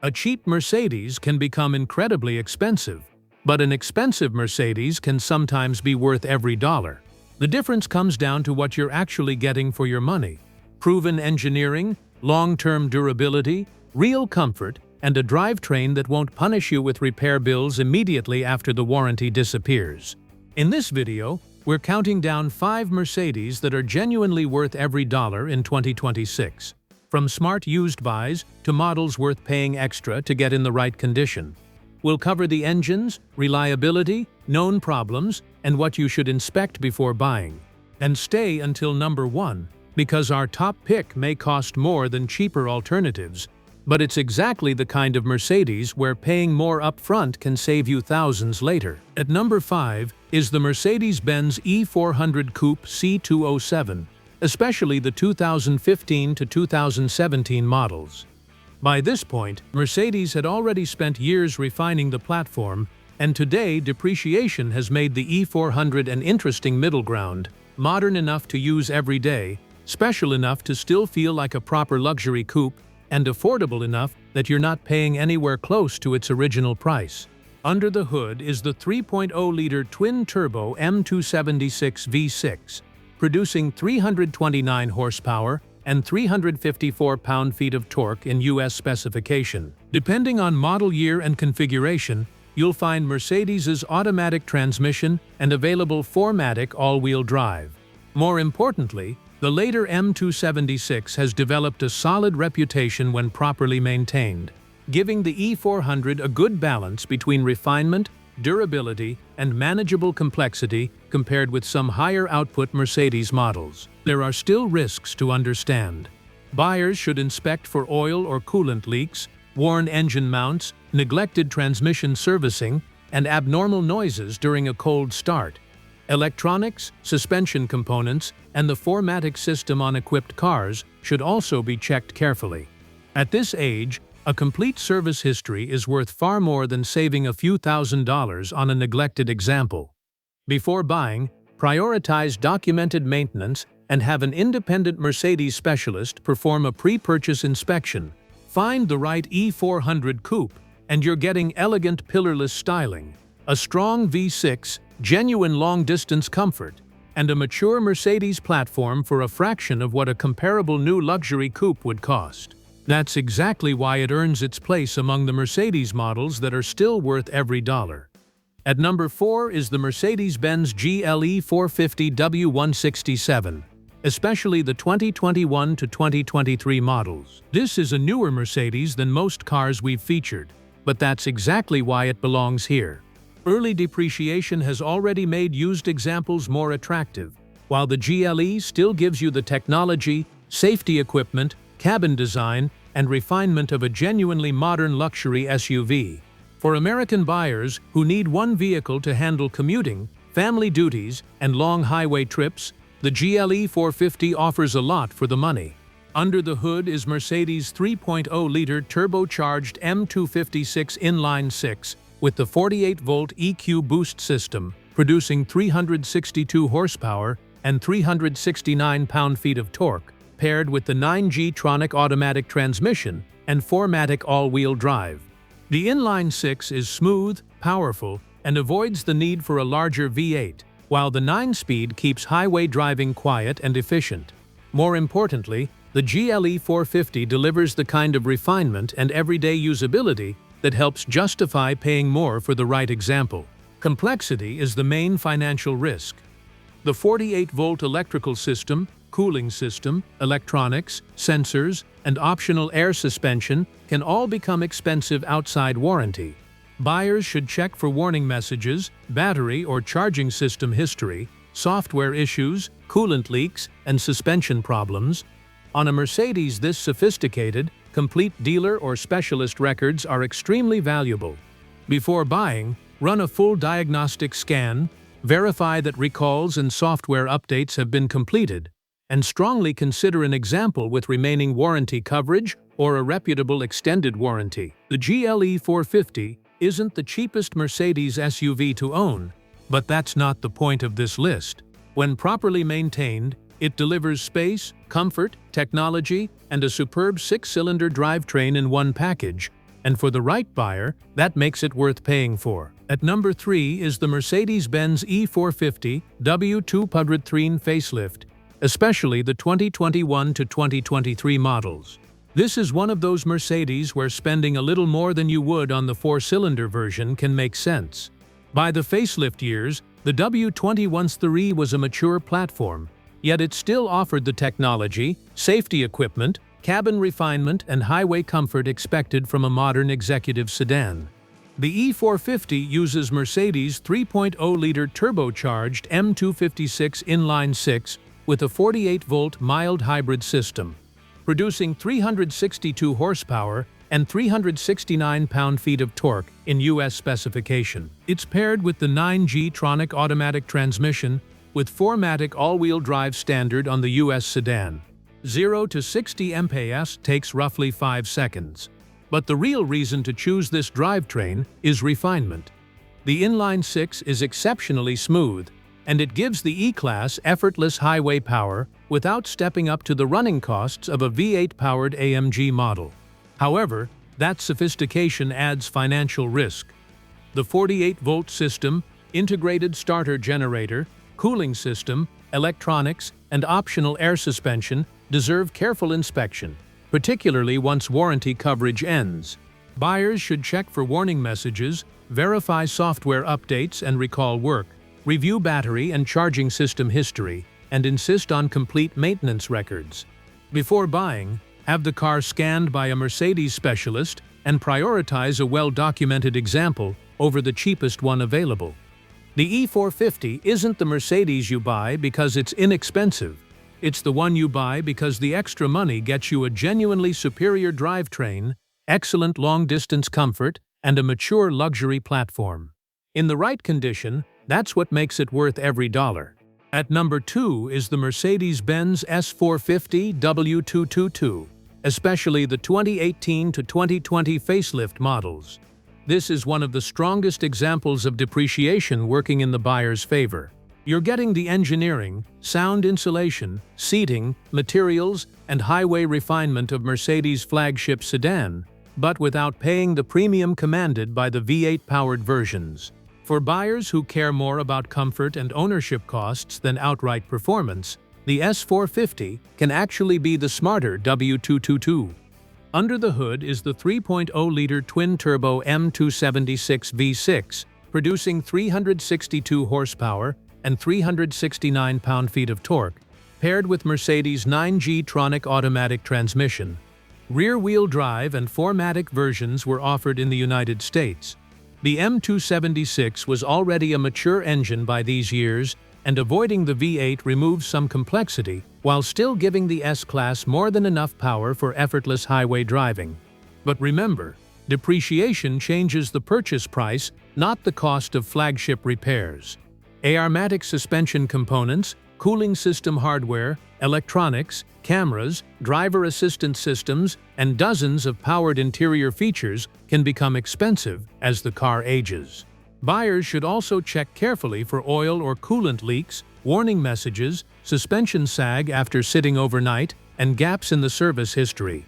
A cheap Mercedes can become incredibly expensive, but an expensive Mercedes can sometimes be worth every dollar. The difference comes down to what you're actually getting for your money: proven engineering, long-term durability, real comfort, and a drivetrain that won't punish you with repair bills immediately after the warranty disappears. In this video, we're counting down 5 Mercedes that are genuinely worth every dollar in 2026. From smart used buys to models worth paying extra to get in the right condition. We'll cover the engines, reliability, known problems, and what you should inspect before buying. And stay until number 1, because our top pick may cost more than cheaper alternatives, but it's exactly the kind of Mercedes where paying more upfront can save you thousands later. At number 5 is the Mercedes-Benz E400 Coupe C207, especially the 2015 to 2017 models. By this point, Mercedes had already spent years refining the platform, and today depreciation has made the E400 an interesting middle ground, modern enough to use every day, special enough to still feel like a proper luxury coupe, and affordable enough that you're not paying anywhere close to its original price. Under the hood is the 3.0-liter twin-turbo M276 V6, producing 329 horsepower and 354 pound-feet of torque in US specification. Depending on model year and configuration, you'll find Mercedes's automatic transmission and available 4MATIC all-wheel drive. More importantly, the later M276 has developed a solid reputation when properly maintained, giving the E400 a good balance between refinement, durability, and manageable complexity compared with some higher-output Mercedes models. There are still risks to understand. Buyers should inspect for oil or coolant leaks, worn engine mounts, neglected transmission servicing, and abnormal noises during a cold start. Electronics, suspension components, and the 4MATIC system on equipped cars should also be checked carefully. At this age, a complete service history is worth far more than saving a few $1,000s on a neglected example. Before buying, prioritize documented maintenance and have an independent Mercedes specialist perform a pre-purchase inspection. Find the right E400 Coupe, and you're getting elegant pillarless styling, a strong V6, genuine long-distance comfort, and a mature Mercedes platform for a fraction of what a comparable new luxury coupe would cost. That's exactly why it earns its place among the Mercedes models that are still worth every dollar. At number 4 is the Mercedes-Benz GLE 450 W167, especially the 2021 to 2023 models. This is a newer Mercedes than most cars we've featured, but that's exactly why it belongs here. Early depreciation has already made used examples more attractive, while the GLE still gives you the technology, safety equipment, cabin design, and refinement of a genuinely modern luxury SUV. For American buyers who need one vehicle to handle commuting, family duties, and long highway trips, the GLE 450 offers a lot for the money. Under the hood is Mercedes' 3.0-liter turbocharged M256 inline-6 with the 48-volt EQ boost system, producing 362 horsepower and 369 pound-feet of torque, paired with the 9G Tronic automatic transmission and 4MATIC all-wheel drive. The inline-6 is smooth, powerful, and avoids the need for a larger V8, while the 9-speed keeps highway driving quiet and efficient. More importantly, the GLE 450 delivers the kind of refinement and everyday usability that helps justify paying more for the right example. Complexity is the main financial risk. The 48-volt electrical system, cooling system, electronics, sensors, and optional air suspension can all become expensive outside warranty. Buyers should check for warning messages, battery or charging system history, software issues, coolant leaks, and suspension problems. On a Mercedes this sophisticated, complete dealer or specialist records are extremely valuable. Before buying, run a full diagnostic scan, verify that recalls and software updates have been completed, and strongly consider an example with remaining warranty coverage or a reputable extended warranty. The GLE 450 isn't the cheapest Mercedes SUV to own, but that's not the point of this list. When properly maintained, it delivers space, comfort, technology, and a superb 6-cylinder drivetrain in one package, and for the right buyer, that makes it worth paying for. At number 3 is the Mercedes-Benz E450 W203 facelift, especially the 2021 to 2023 models. This is one of those Mercedes where spending a little more than you would on the 4-cylinder version can make sense. By the facelift years, the W203 was a mature platform, yet it still offered the technology, safety equipment, cabin refinement, and highway comfort expected from a modern executive sedan. The E450 uses Mercedes' 3.0-liter turbocharged M256 inline-6 with a 48-volt mild hybrid system, producing 362 horsepower and 369 pound-feet of torque in U.S. specification. It's paired with the 9G-tronic automatic transmission with 4MATIC all-wheel drive standard on the U.S. sedan. 0 to 60 mph takes roughly 5 seconds. But the real reason to choose this drivetrain is refinement. The inline-6 is exceptionally smooth, and it gives the E-Class effortless highway power without stepping up to the running costs of a V8-powered AMG model. However, that sophistication adds financial risk. The 48-volt system, integrated starter generator, cooling system, electronics, and optional air suspension deserve careful inspection, particularly once warranty coverage ends. Buyers should check for warning messages, verify software updates and recall work, review battery and charging system history, and insist on complete maintenance records. Before buying, have the car scanned by a Mercedes specialist and prioritize a well-documented example over the cheapest one available. The E450 isn't the Mercedes you buy because it's inexpensive. It's the one you buy because the extra money gets you a genuinely superior drivetrain, excellent long-distance comfort, and a mature luxury platform. In the right condition, that's what makes it worth every dollar. At number 2 is the Mercedes-Benz S450 W222, especially the 2018 to 2020 facelift models. This is one of the strongest examples of depreciation working in the buyer's favor. You're getting the engineering, sound insulation, seating, materials, and highway refinement of Mercedes' flagship sedan, but without paying the premium commanded by the V8-powered versions. For buyers who care more about comfort and ownership costs than outright performance, the S450 can actually be the smarter W222. Under the hood is the 3.0-liter twin-turbo M276 V6, producing 362 horsepower and 369 pound-feet of torque, paired with Mercedes' 9G-tronic automatic transmission. Rear-wheel drive and 4MATIC versions were offered in the United States. The M276 was already a mature engine by these years, and avoiding the V8 removes some complexity while still giving the S-Class more than enough power for effortless highway driving. But remember, depreciation changes the purchase price, not the cost of flagship repairs. Airmatic suspension components, cooling system hardware, electronics, cameras, driver assistance systems, and dozens of powered interior features can become expensive as the car ages. Buyers should also check carefully for oil or coolant leaks, warning messages, suspension sag after sitting overnight, and gaps in the service history.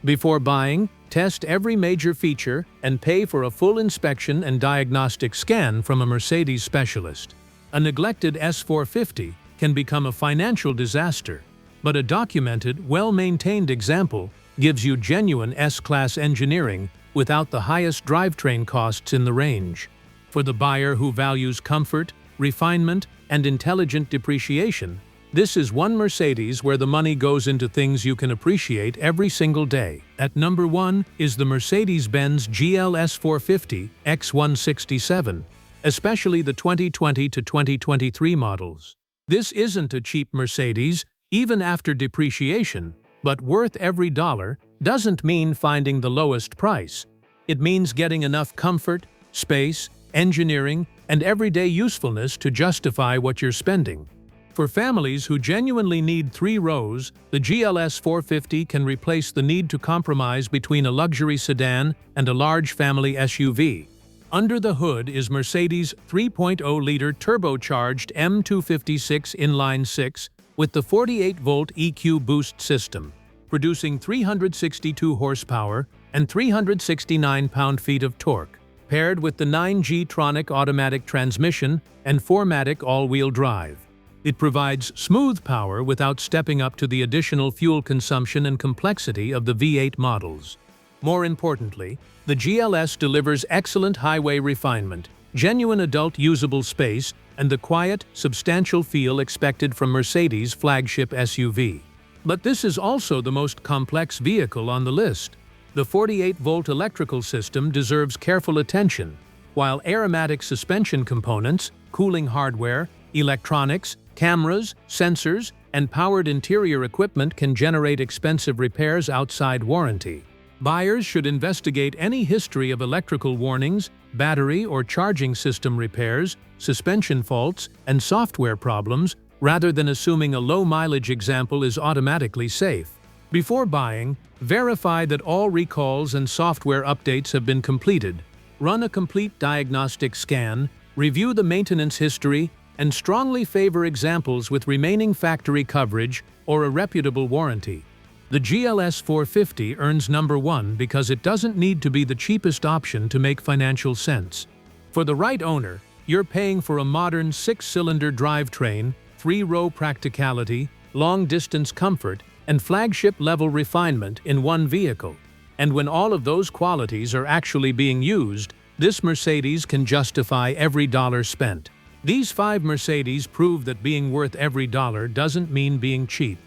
Before buying, test every major feature and pay for a full inspection and diagnostic scan from a Mercedes specialist. A neglected S450 can become a financial disaster, but a documented, well-maintained example gives you genuine S-Class engineering without the highest drivetrain costs in the range. For the buyer who values comfort, refinement, and intelligent depreciation, this is one Mercedes where the money goes into things you can appreciate every single day. At number 1 is the Mercedes-Benz GLS 450 X167, especially the 2020 to 2023 models. This isn't a cheap Mercedes, even after depreciation, but worth every dollar doesn't mean finding the lowest price. It means getting enough comfort, space, engineering, and everyday usefulness to justify what you're spending. For families who genuinely need 3 rows, the GLS 450 can replace the need to compromise between a luxury sedan and a large family SUV. Under the hood is Mercedes' 3.0-liter turbocharged M256 inline-6 with the 48-volt EQ boost system, producing 362 horsepower and 369 pound-feet of torque. Paired with the 9G-tronic automatic transmission and 4MATIC all-wheel drive, it provides smooth power without stepping up to the additional fuel consumption and complexity of the V8 models. More importantly, the GLS delivers excellent highway refinement, genuine adult usable space, and the quiet, substantial feel expected from Mercedes' flagship SUV. But this is also the most complex vehicle on the list. The 48-volt electrical system deserves careful attention, while aromatic suspension components, cooling hardware, electronics, cameras, sensors, and powered interior equipment can generate expensive repairs outside warranty. Buyers should investigate any history of electrical warnings, battery or charging system repairs, suspension faults, and software problems, rather than assuming a low-mileage example is automatically safe. Before buying, verify that all recalls and software updates have been completed. Run a complete diagnostic scan, review the maintenance history, and strongly favor examples with remaining factory coverage or a reputable warranty. The GLS 450 earns number 1 because it doesn't need to be the cheapest option to make financial sense. For the right owner, you're paying for a modern 6-cylinder drivetrain, 3-row practicality, long-distance comfort, and flagship-level refinement in one vehicle. And when all of those qualities are actually being used, this Mercedes can justify every dollar spent. These 5 Mercedes prove that being worth every dollar doesn't mean being cheap.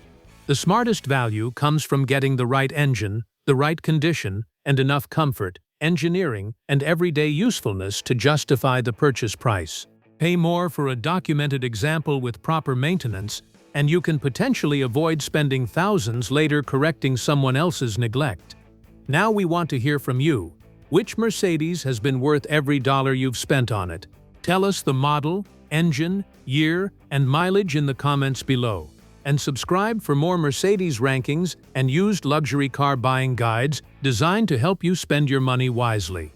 The smartest value comes from getting the right engine, the right condition, and enough comfort, engineering, and everyday usefulness to justify the purchase price. Pay more for a documented example with proper maintenance, and you can potentially avoid spending thousands later correcting someone else's neglect. Now we want to hear from you. Which Mercedes has been worth every dollar you've spent on it? Tell us the model, engine, year, and mileage in the comments below. And subscribe for more Mercedes rankings and used luxury car buying guides designed to help you spend your money wisely.